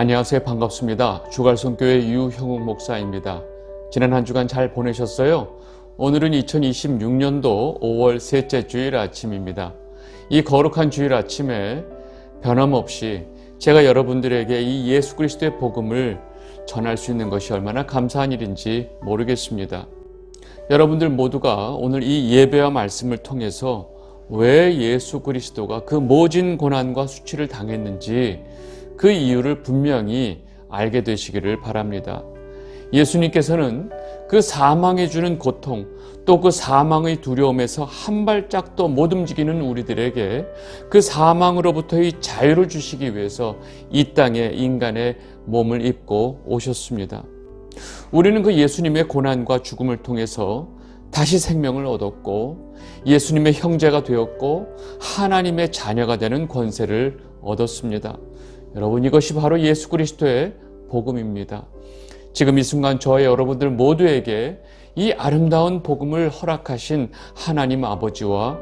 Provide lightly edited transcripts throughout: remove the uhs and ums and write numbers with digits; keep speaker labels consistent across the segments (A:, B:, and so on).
A: 안녕하세요. 반갑습니다. 주갈성교회 유형욱 목사입니다. 지난 한 주간 잘 보내셨어요? 오늘은 2026년도 5월 셋째 주일 아침입니다. 이 거룩한 주일 아침에 변함없이 제가 여러분들에게 이 예수 그리스도의 복음을 전할 수 있는 것이 얼마나 감사한 일인지 모르겠습니다. 여러분들 모두가 오늘 이 예배와 말씀을 통해서 왜 예수 그리스도가 그 모진 고난과 수치를 당했는지 그 이유를 분명히 알게 되시기를 바랍니다. 예수님께서는 그 사망이 주는 고통, 또 그 사망의 두려움에서 한 발짝도 못 움직이는 우리들에게 그 사망으로부터의 자유를 주시기 위해서 이 땅에 인간의 몸을 입고 오셨습니다. 우리는 그 예수님의 고난과 죽음을 통해서 다시 생명을 얻었고 예수님의 형제가 되었고 하나님의 자녀가 되는 권세를 얻었습니다. 여러분, 이것이 바로 예수 그리스도의 복음입니다. 지금 이 순간 저와 여러분들 모두에게 이 아름다운 복음을 허락하신 하나님 아버지와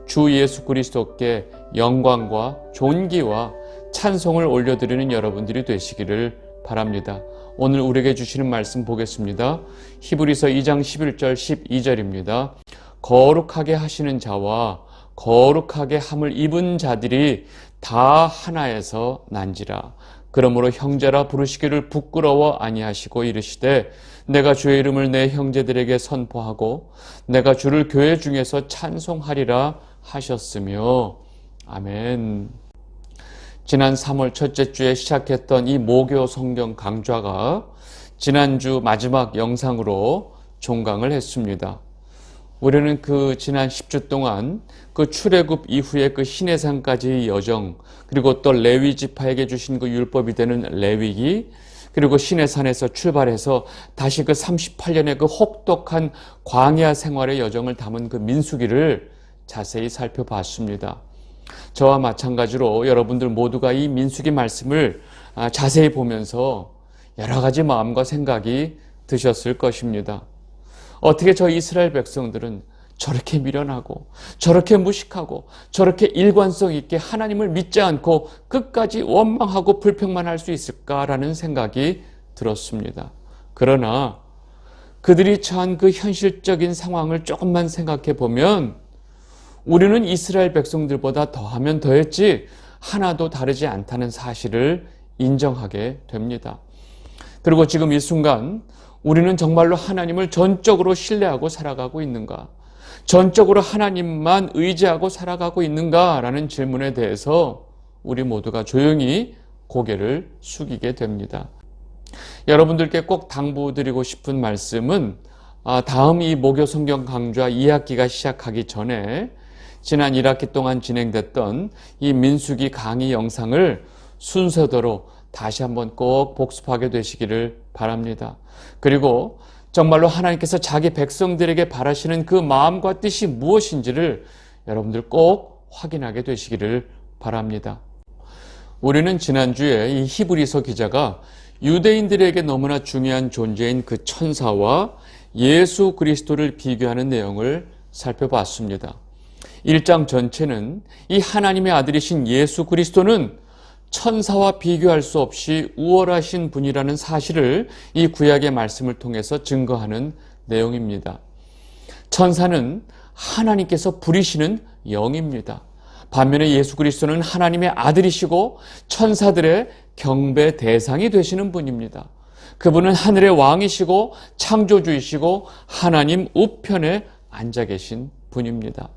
A: 주 예수 그리스도께 영광과 존귀와 찬송을 올려드리는 여러분들이 되시기를 바랍니다. 오늘 우리에게 주시는 말씀 보겠습니다. 히브리서 2장 11절 12절입니다. 거룩하게 하시는 자와 거룩하게 함을 입은 자들이 다 하나에서 난지라. 그러므로 형제라 부르시기를 부끄러워 아니하시고 이르시되 내가 주의 이름을 내 형제들에게 선포하고 내가 주를 교회 중에서 찬송하리라 하셨으며. 아멘. 지난 3월 첫째 주에 시작했던 이 모교 성경 강좌가 지난주 마지막 영상으로 종강을 했습니다. 우리는 그 지난 10주 동안 그 출애굽 이후에 그 시내산까지의 여정, 그리고 또 레위 지파에게 주신 그 율법이 되는 레위기, 그리고 시내산에서 출발해서 다시 그 38년의 그 혹독한 광야 생활의 여정을 담은 그 민수기를 자세히 살펴봤습니다. 저와 마찬가지로 여러분들 모두가 이 민수기 말씀을 자세히 보면서 여러 가지 마음과 생각이 드셨을 것입니다. 어떻게 저 이스라엘 백성들은 저렇게 미련하고 저렇게 무식하고 저렇게 일관성 있게 하나님을 믿지 않고 끝까지 원망하고 불평만 할 수 있을까라는 생각이 들었습니다. 그러나 그들이 처한 그 현실적인 상황을 조금만 생각해 보면 우리는 이스라엘 백성들보다 더하면 더했지 하나도 다르지 않다는 사실을 인정하게 됩니다. 그리고 지금 이 순간 우리는 정말로 하나님을 전적으로 신뢰하고 살아가고 있는가? 전적으로 하나님만 의지하고 살아가고 있는가라는 질문에 대해서 우리 모두가 조용히 고개를 숙이게 됩니다. 여러분들께 꼭 당부드리고 싶은 말씀은 다음 이 모교 성경 강좌 2학기가 시작하기 전에 지난 1학기 동안 진행됐던 이 민수기 강의 영상을 순서대로 다시 한번 꼭 복습하게 되시기를 바랍니다. 그리고 정말로 하나님께서 자기 백성들에게 바라시는 그 마음과 뜻이 무엇인지를 여러분들 꼭 확인하게 되시기를 바랍니다. 우리는 지난주에 이 히브리서 기자가 유대인들에게 너무나 중요한 존재인 그 천사와 예수 그리스도를 비교하는 내용을 살펴봤습니다. 1장 전체는 이 하나님의 아들이신 예수 그리스도는 천사와 비교할 수 없이 우월하신 분이라는 사실을 이 구약의 말씀을 통해서 증거하는 내용입니다. 천사는 하나님께서 부리시는 영입니다. 반면에 예수 그리스도는 하나님의 아들이시고 천사들의 경배 대상이 되시는 분입니다. 그분은 하늘의 왕이시고 창조주이시고 하나님 우편에 앉아 계신 분입니다.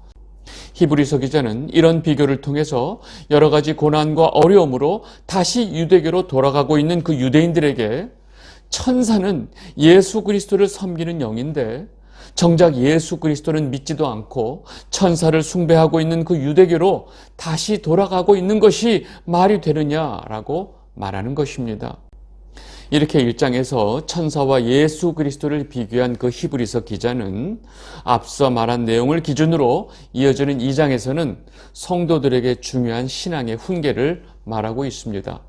A: 히브리서 기자는 이런 비교를 통해서 여러 가지 고난과 어려움으로 다시 유대교로 돌아가고 있는 그 유대인들에게 천사는 예수 그리스도를 섬기는 영인데 정작 예수 그리스도는 믿지도 않고 천사를 숭배하고 있는 그 유대교로 다시 돌아가고 있는 것이 말이 되느냐라고 말하는 것입니다. 이렇게 1장에서 천사와 예수 그리스도를 비교한 그 히브리서 기자는 앞서 말한 내용을 기준으로 이어지는 2장에서는 성도들에게 중요한 신앙의 훈계를 말하고 있습니다.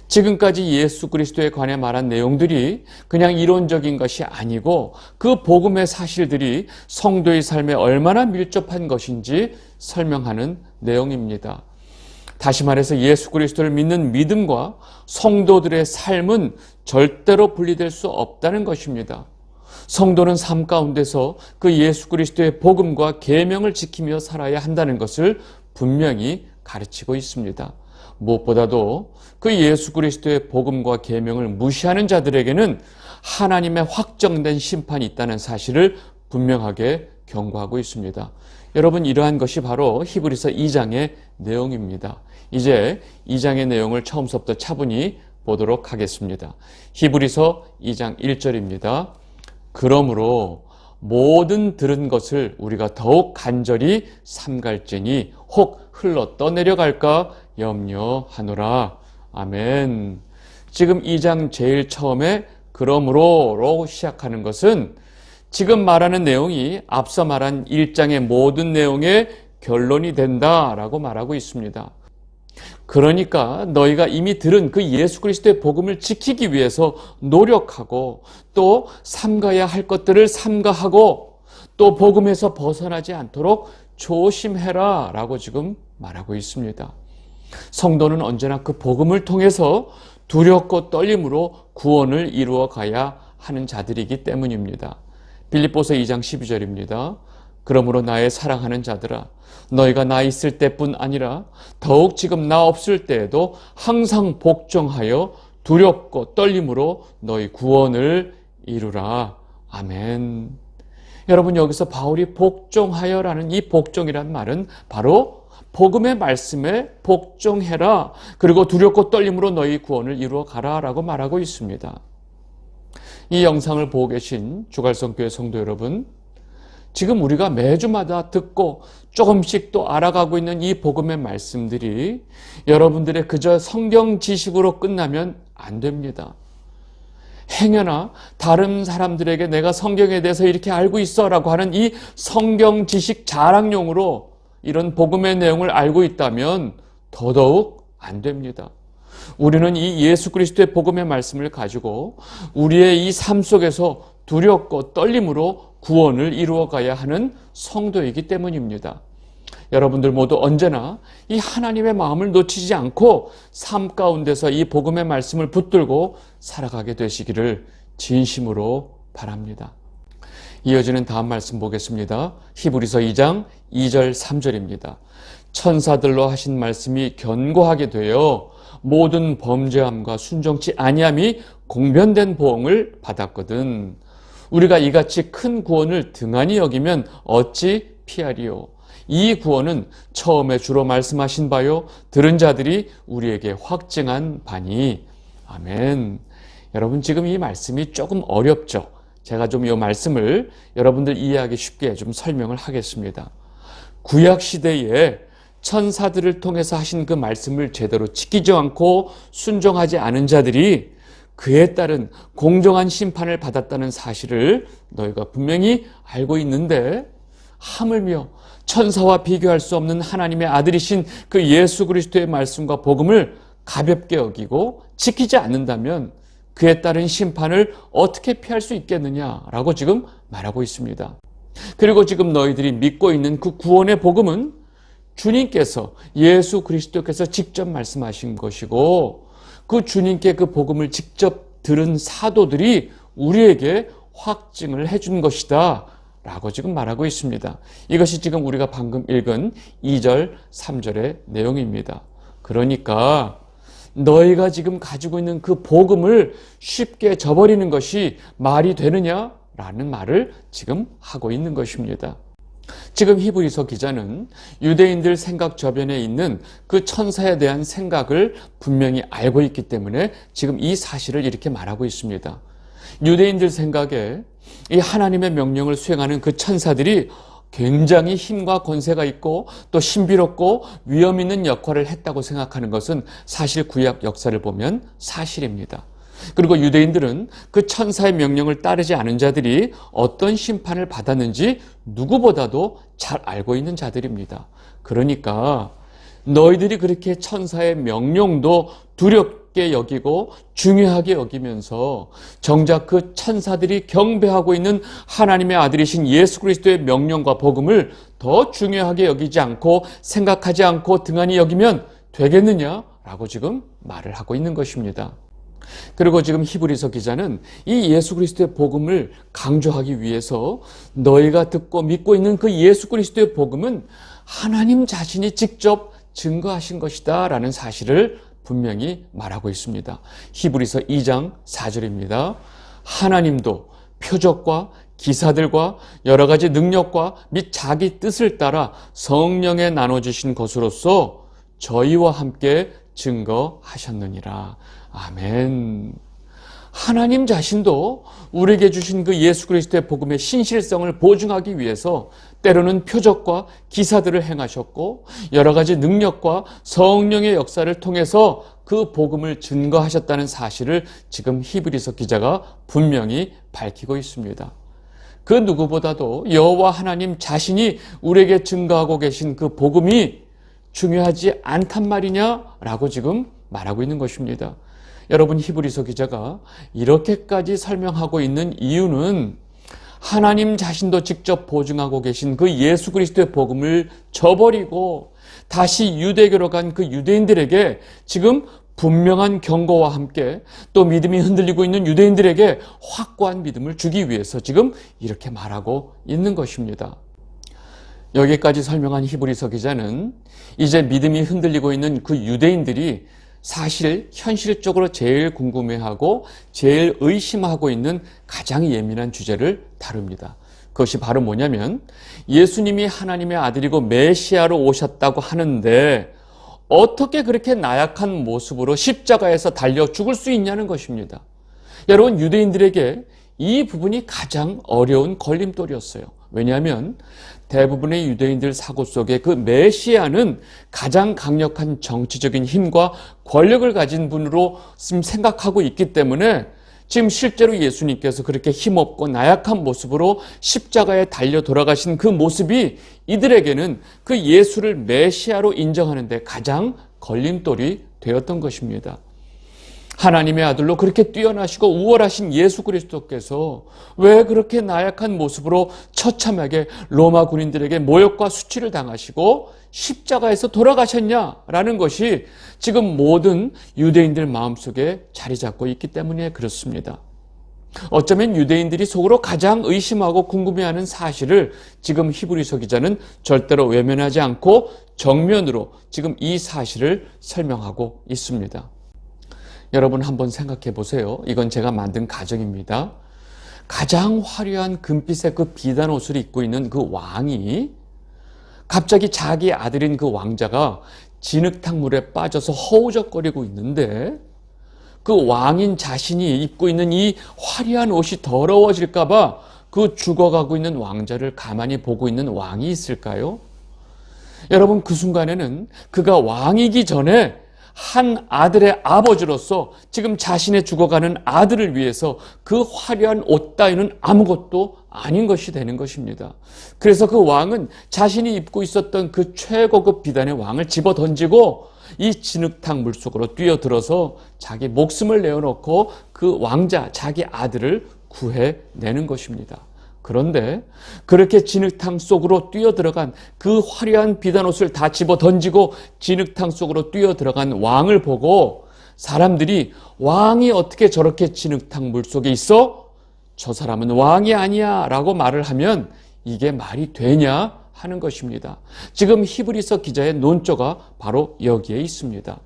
A: 지금까지 예수 그리스도에 관해 말한 내용들이 그냥 이론적인 것이 아니고 그 복음의 사실들이 성도의 삶에 얼마나 밀접한 것인지 설명하는 내용입니다. 다시 말해서 예수 그리스도를 믿는 믿음과 성도들의 삶은 절대로 분리될 수 없다는 것입니다. 성도는 삶 가운데서 그 예수 그리스도의 복음과 계명을 지키며 살아야 한다는 것을 분명히 가르치고 있습니다. 무엇보다도 그 예수 그리스도의 복음과 계명을 무시하는 자들에게는 하나님의 확정된 심판이 있다는 사실을 분명하게 경고하고 있습니다. 여러분, 이러한 것이 바로 히브리서 2장의 내용입니다. 이제 2장의 내용을 처음부터 차분히 보도록 하겠습니다. 히브리서 2장 1절입니다. 그러므로 모든 들은 것을 우리가 더욱 간절히 삼갈지니 혹 흘러 떠내려갈까 염려하노라. 아멘. 지금 2장 제일 처음에 그러므로로 시작하는 것은 지금 말하는 내용이 앞서 말한 1장의 모든 내용의 결론이 된다라고 말하고 있습니다. 그러니까 너희가 이미 들은 그 예수 그리스도의 복음을 지키기 위해서 노력하고 또 삼가야 할 것들을 삼가하고 또 복음에서 벗어나지 않도록 조심해라 라고 지금 말하고 있습니다. 성도는 언제나 그 복음을 통해서 두렵고 떨림으로 구원을 이루어 가야 하는 자들이기 때문입니다. 빌립보서 2장 12절입니다. 그러므로 나의 사랑하는 자들아, 너희가 나 있을 때뿐 아니라 더욱 지금 나 없을 때에도 항상 복종하여 두렵고 떨림으로 너희 구원을 이루라. 아멘. 여러분, 여기서 바울이 복종하여라는 이 복종이란 말은 바로 복음의 말씀에 복종해라. 그리고 두렵고 떨림으로 너희 구원을 이루어 가라라고 말하고 있습니다. 이 영상을 보고 계신 주갈성교회 성도 여러분, 지금 우리가 매주마다 듣고 조금씩 또 알아가고 있는 이 복음의 말씀들이 여러분들의 그저 성경 지식으로 끝나면 안 됩니다. 행여나 다른 사람들에게 내가 성경에 대해서 이렇게 알고 있어 라고 하는 이 성경 지식 자랑용으로 이런 복음의 내용을 알고 있다면 더더욱 안 됩니다. 우리는 이 예수 그리스도의 복음의 말씀을 가지고 우리의 이 삶 속에서 두렵고 떨림으로 구원을 이루어 가야 하는 성도이기 때문입니다. 여러분들 모두 언제나 이 하나님의 마음을 놓치지 않고 삶 가운데서 이 복음의 말씀을 붙들고 살아가게 되시기를 진심으로 바랍니다. 이어지는 다음 말씀 보겠습니다. 히브리서 2장 2절 3절입니다. 천사들로 하신 말씀이 견고하게 되어 모든 범죄함과 순종치 아니함이 공변된 보응을 받았거든. 우리가 이같이 큰 구원을 등한히 여기면 어찌 피하리요. 이 구원은 처음에 주로 말씀하신 바요 들은 자들이 우리에게 확증한 바니. 아멘. 여러분, 지금 이 말씀이 조금 어렵죠. 제가 좀 이 말씀을 여러분들 이해하기 쉽게 좀 설명을 하겠습니다. 구약 시대에 천사들을 통해서 하신 그 말씀을 제대로 지키지 않고 순종하지 않은 자들이 그에 따른 공정한 심판을 받았다는 사실을 너희가 분명히 알고 있는데, 하물며 천사와 비교할 수 없는 하나님의 아들이신 그 예수 그리스도의 말씀과 복음을 가볍게 여기고 지키지 않는다면 그에 따른 심판을 어떻게 피할 수 있겠느냐라고 지금 말하고 있습니다. 그리고 지금 너희들이 믿고 있는 그 구원의 복음은 주님께서, 예수 그리스도께서 직접 말씀하신 것이고, 그 주님께 그 복음을 직접 들은 사도들이 우리에게 확증을 해준 것이다 라고 지금 말하고 있습니다. 이것이 지금 우리가 방금 읽은 2절 3절의 내용입니다. 그러니까 너희가 지금 가지고 있는 그 복음을 쉽게 저버리는 것이 말이 되느냐라는 말을 지금 하고 있는 것입니다. 지금 히브리서 기자는 유대인들 생각 저변에 있는 그 천사에 대한 생각을 분명히 알고 있기 때문에 지금 이 사실을 이렇게 말하고 있습니다. 유대인들 생각에 이 하나님의 명령을 수행하는 그 천사들이 굉장히 힘과 권세가 있고 또 신비롭고 위험 있는 역할을 했다고 생각하는 것은 사실 구약 역사를 보면 사실입니다. 그리고 유대인들은 그 천사의 명령을 따르지 않은 자들이 어떤 심판을 받았는지 누구보다도 잘 알고 있는 자들입니다. 그러니까 너희들이 그렇게 천사의 명령도 두렵게 여기고 중요하게 여기면서 정작 그 천사들이 경배하고 있는 하나님의 아들이신 예수 그리스도의 명령과 복음을 더 중요하게 여기지 않고 생각하지 않고 등한히 여기면 되겠느냐라고 지금 말을 하고 있는 것입니다. 그리고 지금 히브리서 기자는 이 예수 그리스도의 복음을 강조하기 위해서 너희가 듣고 믿고 있는 그 예수 그리스도의 복음은 하나님 자신이 직접 증거하신 것이다 라는 사실을 분명히 말하고 있습니다. 히브리서 2장 4절입니다. 하나님도 표적과 기사들과 여러 가지 능력과 및 자기 뜻을 따라 성령에 나눠주신 것으로서 저희와 함께 증거하셨느니라. 아멘. 하나님 자신도 우리에게 주신 그 예수 그리스도의 복음의 신실성을 보증하기 위해서 때로는 표적과 기사들을 행하셨고 여러 가지 능력과 성령의 역사를 통해서 그 복음을 증거하셨다는 사실을 지금 히브리서 기자가 분명히 밝히고 있습니다. 그 누구보다도 여호와 하나님 자신이 우리에게 증거하고 계신 그 복음이 중요하지 않단 말이냐라고 지금 말하고 있는 것입니다. 여러분, 히브리서 기자가 이렇게까지 설명하고 있는 이유는 하나님 자신도 직접 보증하고 계신 그 예수 그리스도의 복음을 저버리고 다시 유대교로 간 그 유대인들에게 지금 분명한 경고와 함께 또 믿음이 흔들리고 있는 유대인들에게 확고한 믿음을 주기 위해서 지금 이렇게 말하고 있는 것입니다. 여기까지 설명한 히브리서 기자는 이제 믿음이 흔들리고 있는 그 유대인들이 사실 현실적으로 제일 궁금해하고 제일 의심하고 있는 가장 예민한 주제를 다룹니다. 그것이 바로 뭐냐면 예수님이 하나님의 아들이고 메시아로 오셨다고 하는데 어떻게 그렇게 나약한 모습으로 십자가에서 달려 죽을 수 있냐는 것입니다. 여러분, 유대인들에게 이 부분이 가장 어려운 걸림돌이었어요. 왜냐하면 대부분의 유대인들 사고 속에 그 메시아는 가장 강력한 정치적인 힘과 권력을 가진 분으로 생각하고 있기 때문에 지금 실제로 예수님께서 그렇게 힘없고 나약한 모습으로 십자가에 달려 돌아가신 그 모습이 이들에게는 그 예수를 메시아로 인정하는 데 가장 걸림돌이 되었던 것입니다. 하나님의 아들로 그렇게 뛰어나시고 우월하신 예수 그리스도께서 왜 그렇게 나약한 모습으로 처참하게 로마 군인들에게 모욕과 수치를 당하시고 십자가에서 돌아가셨냐라는 것이 지금 모든 유대인들 마음속에 자리 잡고 있기 때문에 그렇습니다. 어쩌면 유대인들이 속으로 가장 의심하고 궁금해하는 사실을 지금 히브리서 기자는 절대로 외면하지 않고 정면으로 지금 이 사실을 설명하고 있습니다. 여러분, 한번 생각해 보세요. 이건 제가 만든 가정입니다. 가장 화려한 금빛의 그 비단 옷을 입고 있는 그 왕이 갑자기 자기 아들인 그 왕자가 진흙탕물에 빠져서 허우적거리고 있는데 그 왕인 자신이 입고 있는 이 화려한 옷이 더러워질까 봐 그 죽어가고 있는 왕자를 가만히 보고 있는 왕이 있을까요? 여러분, 그 순간에는 그가 왕이기 전에 한 아들의 아버지로서 지금 자신의 죽어가는 아들을 위해서 그 화려한 옷 따위는 아무것도 아닌 것이 되는 것입니다. 그래서 그 왕은 자신이 입고 있었던 그 최고급 비단의 왕을 집어 던지고 이 진흙탕 물속으로 뛰어들어서 자기 목숨을 내어놓고 그 왕자, 자기 아들을 구해내는 것입니다. 그런데 그렇게 진흙탕 속으로 뛰어들어간 그 화려한 비단옷을 다 집어 던지고 진흙탕 속으로 뛰어들어간 왕을 보고 사람들이 왕이 어떻게 저렇게 진흙탕 물속에 있어? 저 사람은 왕이 아니야 라고 말을 하면 이게 말이 되냐 하는 것입니다. 지금 히브리서 기자의 논조가 바로 여기에 있습니다.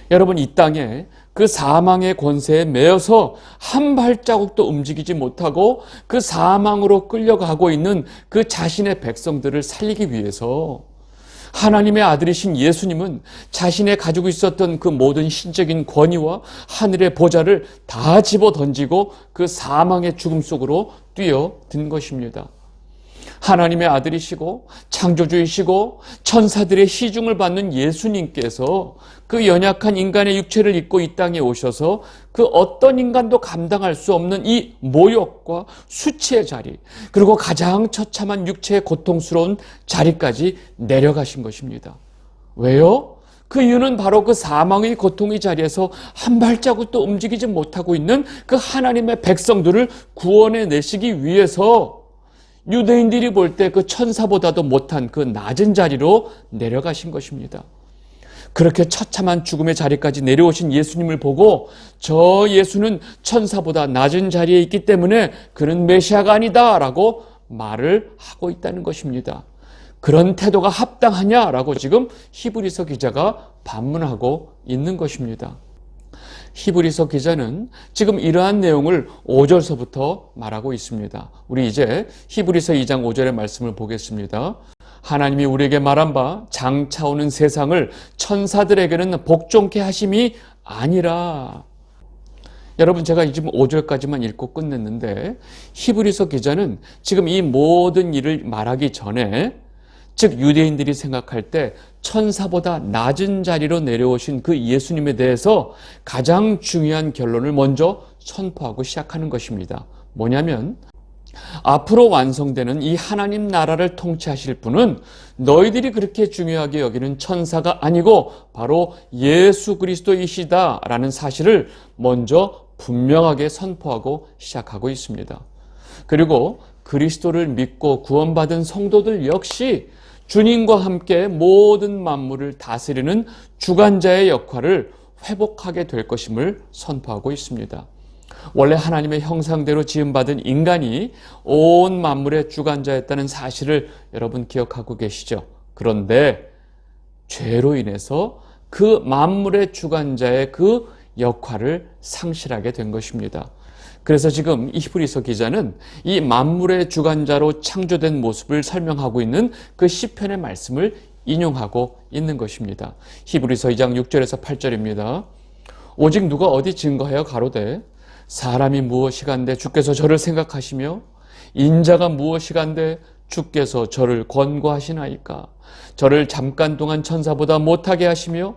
A: 여러분, 이 땅에 그 사망의 권세에 매여서 한 발자국도 움직이지 못하고 그 사망으로 끌려가고 있는 그 자신의 백성들을 살리기 위해서 하나님의 아들이신 예수님은 자신의 가지고 있었던 그 모든 신적인 권위와 하늘의 보좌를 다 집어 던지고 그 사망의 죽음 속으로 뛰어든 것입니다. 하나님의 아들이시고 창조주이시고 천사들의 시중을 받는 예수님께서 그 연약한 인간의 육체를 입고 이 땅에 오셔서 그 어떤 인간도 감당할 수 없는 이 모욕과 수치의 자리, 그리고 가장 처참한 육체의 고통스러운 자리까지 내려가신 것입니다. 왜요? 그 이유는 바로 그 사망의 고통의 자리에서 한 발자국도 움직이지 못하고 있는 그 하나님의 백성들을 구원해 내시기 위해서 유대인들이 볼 때 그 천사보다도 못한 그 낮은 자리로 내려가신 것입니다. 그렇게 처참한 죽음의 자리까지 내려오신 예수님을 보고 저 예수는 천사보다 낮은 자리에 있기 때문에 그는 메시아가 아니다라고 말을 하고 있다는 것입니다. 그런 태도가 합당하냐라고 지금 히브리서 기자가 반문하고 있는 것입니다. 히브리서 기자는 지금 이러한 내용을 5절서부터 말하고 있습니다. 우리 이제 히브리서 2장 5절의 말씀을 보겠습니다. 하나님이 우리에게 말한 바 장차 오는 세상을 천사들에게는 복종케 하심이 아니라. 여러분, 제가 지금 5절까지만 읽고 끝냈는데 히브리서 기자는 지금 이 모든 일을 말하기 전에, 즉 유대인들이 생각할 때 천사보다 낮은 자리로 내려오신 그 예수님에 대해서 가장 중요한 결론을 먼저 선포하고 시작하는 것입니다. 뭐냐면, 앞으로 완성되는 이 하나님 나라를 통치하실 분은 너희들이 그렇게 중요하게 여기는 천사가 아니고 바로 예수 그리스도이시다라는 사실을 먼저 분명하게 선포하고 시작하고 있습니다. 그리고 그리스도를 믿고 구원받은 성도들 역시 주님과 함께 모든 만물을 다스리는 주관자의 역할을 회복하게 될 것임을 선포하고 있습니다. 원래 하나님의 형상대로 지음받은 인간이 온 만물의 주관자였다는 사실을 여러분 기억하고 계시죠? 그런데 죄로 인해서 그 만물의 주관자의 그 역할을 상실하게 된 것입니다. 그래서 지금 히브리서 기자는 이 만물의 주관자로 창조된 모습을 설명하고 있는 그 시편의 말씀을 인용하고 있는 것입니다. 히브리서 2장 6절에서 8절입니다. 오직 누가 어디 증거하여 가로되 사람이 무엇이간데 주께서 저를 생각하시며 인자가 무엇이간데 주께서 저를 권고하시나이까. 저를 잠깐 동안 천사보다 못하게 하시며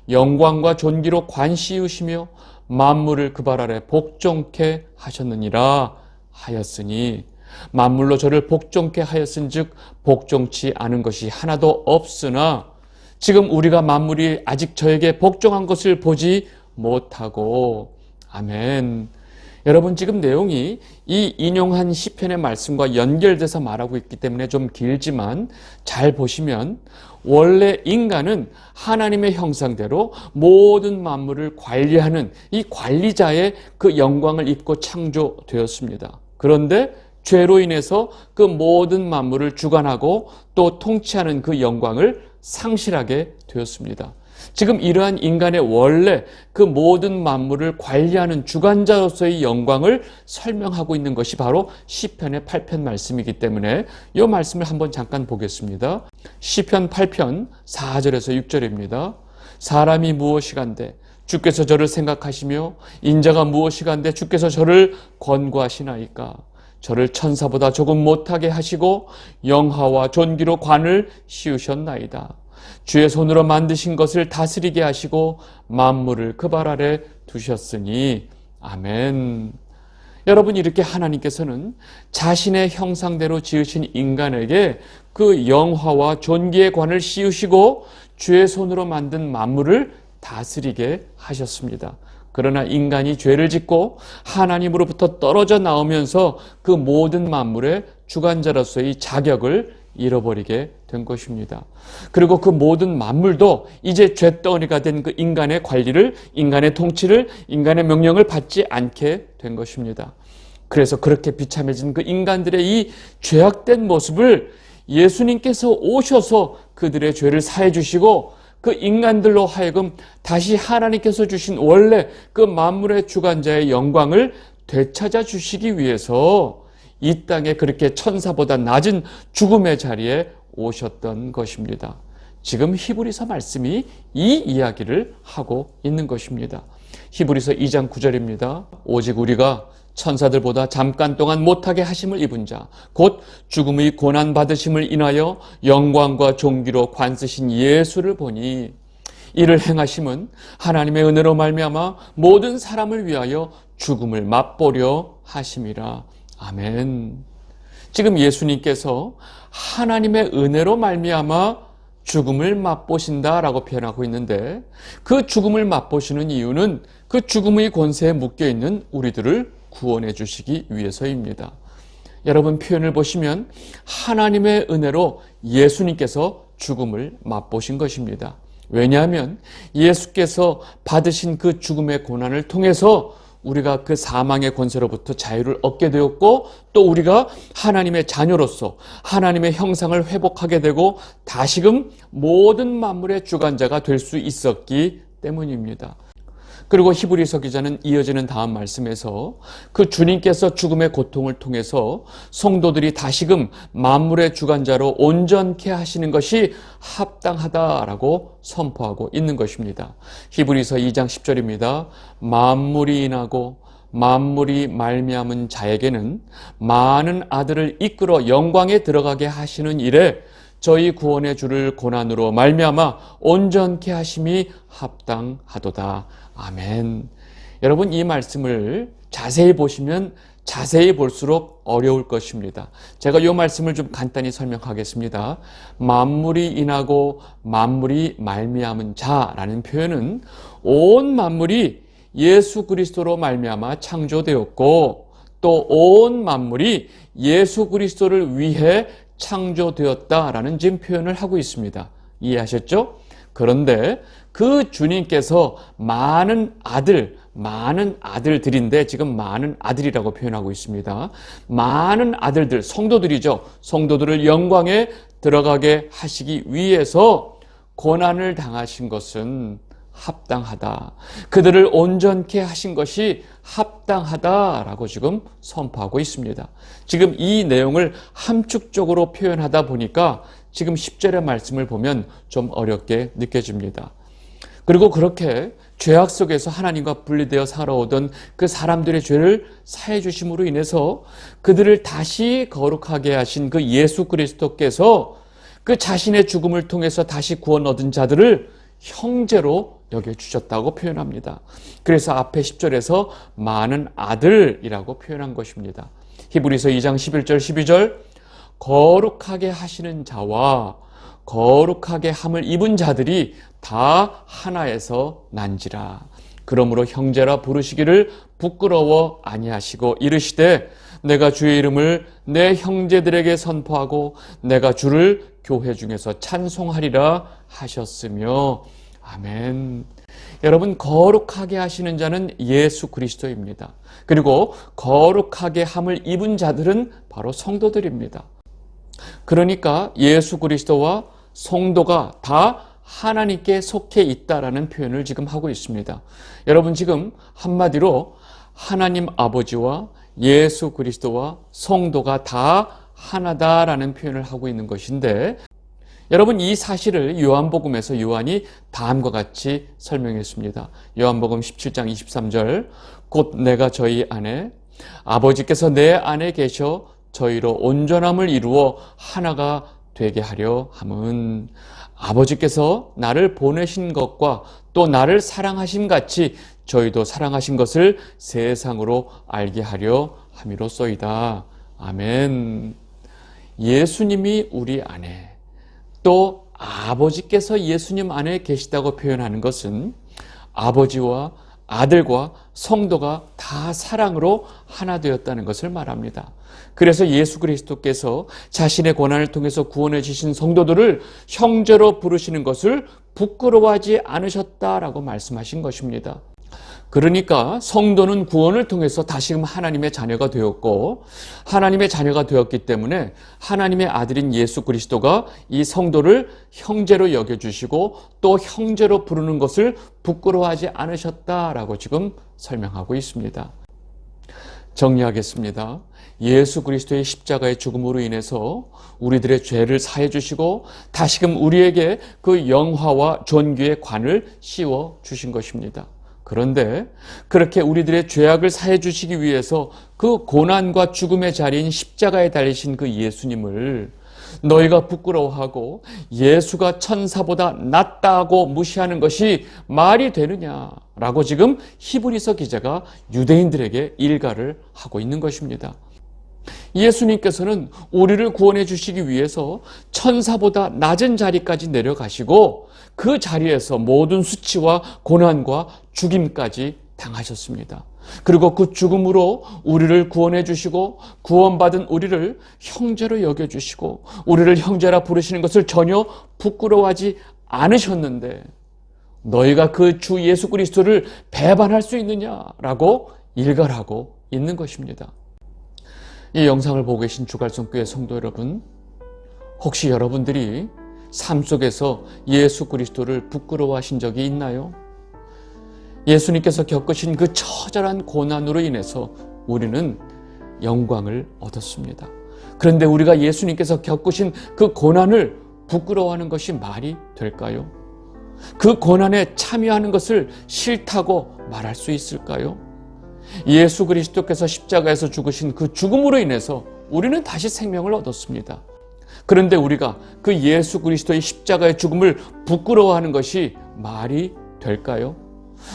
A: 영광과 존귀로 관시우시며 만물을 그 발 아래 복종케 하셨느니라 하였으니, 만물로 저를 복종케 하였은즉 복종치 않은 것이 하나도 없으나 지금 우리가 만물이 아직 저에게 복종한 것을 보지 못하고. 아멘. 여러분, 지금 내용이 이 인용한 시편의 말씀과 연결돼서 말하고 있기 때문에 좀 길지만 잘 보시면, 원래 인간은 하나님의 형상대로 모든 만물을 관리하는 이 관리자의 그 영광을 입고 창조되었습니다. 그런데 죄로 인해서 그 모든 만물을 주관하고 또 통치하는 그 영광을 상실하게 되었습니다. 지금 이러한 인간의 원래 그 모든 만물을 관리하는 주관자로서의 영광을 설명하고 있는 것이 바로 시편의 8편 말씀이기 때문에 이 말씀을 한번 잠깐 보겠습니다. 시편 8편 4절에서 6절입니다. 사람이 무엇이간데 주께서 저를 생각하시며 인자가 무엇이간데 주께서 저를 권고하시나이까. 저를 천사보다 조금 못하게 하시고 영화와 존귀로 관을 씌우셨나이다. 주의 손으로 만드신 것을 다스리게 하시고 만물을 그 발 아래 두셨으니. 아멘. 여러분, 이렇게 하나님께서는 자신의 형상대로 지으신 인간에게 그 영화와 존귀의 관을 씌우시고 주의 손으로 만든 만물을 다스리게 하셨습니다. 그러나 인간이 죄를 짓고 하나님으로부터 떨어져 나오면서 그 모든 만물의 주관자로서의 자격을 잃어버리게 된 것입니다. 그리고 그 모든 만물도 이제 쇳덩어리가 된 그 인간의 관리를, 인간의 통치를, 인간의 명령을 받지 않게 된 것입니다. 그래서 그렇게 비참해진 그 인간들의 이 죄악된 모습을 예수님께서 오셔서 그들의 죄를 사해 주시고 그 인간들로 하여금 다시 하나님께서 주신 원래 그 만물의 주관자의 영광을 되찾아 주시기 위해서 이 땅에 그렇게 천사보다 낮은 죽음의 자리에 오셨던 것입니다. 지금 히브리서 말씀이 이 이야기를 하고 있는 것입니다. 히브리서 2장 9절입니다. 오직 우리가 천사들보다 잠깐 동안 못하게 하심을 입은 자, 곧 죽음의 고난 받으심을 인하여 영광과 존귀로 관쓰신 예수를 보니, 이를 행하심은 하나님의 은혜로 말미암아 모든 사람을 위하여 죽음을 맛보려 하심이라. 아멘. 지금 예수님께서 하나님의 은혜로 말미암아 죽음을 맛보신다라고 표현하고 있는데, 그 죽음을 맛보시는 이유는 그 죽음의 권세에 묶여있는 우리들을 구원해 주시기 위해서입니다. 여러분, 표현을 보시면 하나님의 은혜로 예수님께서 죽음을 맛보신 것입니다. 왜냐하면 예수께서 받으신 그 죽음의 고난을 통해서 우리가 그 사망의 권세로부터 자유를 얻게 되었고, 또 우리가 하나님의 자녀로서 하나님의 형상을 회복하게 되고 다시금 모든 만물의 주관자가 될 수 있었기 때문입니다. 그리고 히브리서 기자는 이어지는 다음 말씀에서 그 주님께서 죽음의 고통을 통해서 성도들이 다시금 만물의 주관자로 온전케 하시는 것이 합당하다라고 선포하고 있는 것입니다. 히브리서 2장 10절입니다. 만물이 인하고 만물이 말미암은 자에게는 많은 아들을 이끌어 영광에 들어가게 하시는 일에 저희 구원의 주를 고난으로 말미암아 온전케 하심이 합당하도다. 아멘. 여러분, 이 말씀을 자세히 보시면 자세히 볼수록 어려울 것입니다. 제가 이 말씀을 좀 간단히 설명하겠습니다. 만물이 인하고 만물이 말미암은 자라는 표현은 온 만물이 예수 그리스도로 말미암아 창조되었고, 또 온 만물이 예수 그리스도를 위해 창조되었다라는 지금 표현을 하고 있습니다. 이해하셨죠? 그런데 그 주님께서 많은 아들들인데 지금 많은 아들이라고 표현하고 있습니다. 많은 아들들, 성도들이죠. 성도들을 영광에 들어가게 하시기 위해서 고난을 당하신 것은 합당하다. 그들을 온전케 하신 것이 합당하다라고 지금 선포하고 있습니다. 지금 이 내용을 함축적으로 표현하다 보니까 지금 10절의 말씀을 보면 좀 어렵게 느껴집니다. 그리고 그렇게 죄악 속에서 하나님과 분리되어 살아오던 그 사람들의 죄를 사해 주심으로 인해서 그들을 다시 거룩하게 하신 그 예수 그리스도께서 그 자신의 죽음을 통해서 다시 구원 얻은 자들을 형제로 여겨주셨다고 표현합니다. 그래서 앞에 10절에서 많은 아들이라고 표현한 것입니다. 히브리서 2장 11절 12절 거룩하게 하시는 자와 거룩하게 함을 입은 자들이 다 하나에서 난지라. 그러므로 형제라 부르시기를 부끄러워 아니하시고 이르시되 내가 주의 이름을 내 형제들에게 선포하고 내가 주를 교회 중에서 찬송하리라 하셨으며. 아멘. 여러분, 거룩하게 하시는 자는 예수 그리스도입니다. 그리고 거룩하게 함을 입은 자들은 바로 성도들입니다. 그러니까 예수 그리스도와 성도가 다 하나님께 속해 있다라는 표현을 지금 하고 있습니다. 여러분, 지금 한마디로 하나님 아버지와 예수 그리스도와 성도가 다 하나다라는 표현을 하고 있는 것인데, 여러분, 이 사실을 요한복음에서 요한이 다음과 같이 설명했습니다. 요한복음 17장 23절 곧 내가 저희 안에 아버지께서 내 안에 계셔 저희로 온전함을 이루어 하나가 되게 하려 함은 아버지께서 나를 보내신 것과 또 나를 사랑하심 같이 저희도 사랑하신 것을 세상으로 알게 하려 함이로소이다. 아멘. 예수님이 우리 안에, 또 아버지께서 예수님 안에 계시다고 표현하는 것은 아버지와 아들과 성도가 다 사랑으로 하나 되었다는 것을 말합니다. 그래서 예수 그리스도께서 자신의 고난을 통해서 구원해 주신 성도들을 형제로 부르시는 것을 부끄러워하지 않으셨다라고 말씀하신 것입니다. 그러니까 성도는 구원을 통해서 다시금 하나님의 자녀가 되었고, 하나님의 자녀가 되었기 때문에 하나님의 아들인 예수 그리스도가 이 성도를 형제로 여겨주시고 또 형제로 부르는 것을 부끄러워하지 않으셨다라고 지금 설명하고 있습니다. 정리하겠습니다. 예수 그리스도의 십자가의 죽음으로 인해서 우리들의 죄를 사해 주시고 다시금 우리에게 그 영화와 존귀의 관을 씌워 주신 것입니다. 그런데 그렇게 우리들의 죄악을 사해 주시기 위해서 그 고난과 죽음의 자리인 십자가에 달리신 그 예수님을 너희가 부끄러워하고 예수가 천사보다 낫다고 무시하는 것이 말이 되느냐라고 지금 히브리서 기자가 유대인들에게 일가를 하고 있는 것입니다. 예수님께서는 우리를 구원해 주시기 위해서 천사보다 낮은 자리까지 내려가시고 그 자리에서 모든 수치와 고난과 죽임까지 당하셨습니다. 그리고 그 죽음으로 우리를 구원해 주시고 구원받은 우리를 형제로 여겨주시고 우리를 형제라 부르시는 것을 전혀 부끄러워하지 않으셨는데, 너희가 그 주 예수 그리스도를 배반할 수 있느냐라고 일갈하고 있는 것입니다. 이 영상을 보고 계신 주갈성교회 성도 여러분, 혹시 여러분들이 삶 속에서 예수 그리스도를 부끄러워하신 적이 있나요? 예수님께서 겪으신 그 처절한 고난으로 인해서 우리는 영광을 얻었습니다. 그런데 우리가 예수님께서 겪으신 그 고난을 부끄러워하는 것이 말이 될까요? 그 고난에 참여하는 것을 싫다고 말할 수 있을까요? 예수 그리스도께서 십자가에서 죽으신 그 죽음으로 인해서 우리는 다시 생명을 얻었습니다. 그런데 우리가 그 예수 그리스도의 십자가의 죽음을 부끄러워하는 것이 말이 될까요?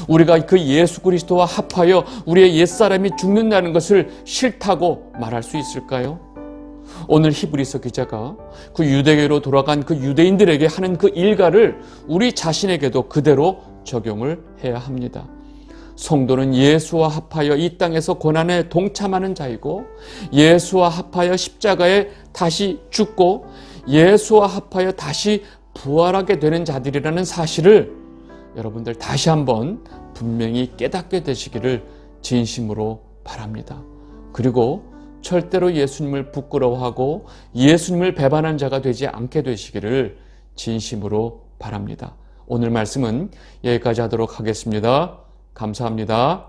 A: 우리가 그 예수 그리스도와 합하여 우리의 옛사람이 죽는다는 것을 싫다고 말할 수 있을까요? 오늘 히브리서 기자가 그 유대교로 돌아간 그 유대인들에게 하는 그 일가를 우리 자신에게도 그대로 적용을 해야 합니다. 성도는 예수와 합하여 이 땅에서 고난에 동참하는 자이고, 예수와 합하여 십자가에 다시 죽고 예수와 합하여 다시 부활하게 되는 자들이라는 사실을 여러분들 다시 한번 분명히 깨닫게 되시기를 진심으로 바랍니다. 그리고 절대로 예수님을 부끄러워하고 예수님을 배반한 자가 되지 않게 되시기를 진심으로 바랍니다. 오늘 말씀은 여기까지 하도록 하겠습니다. 감사합니다.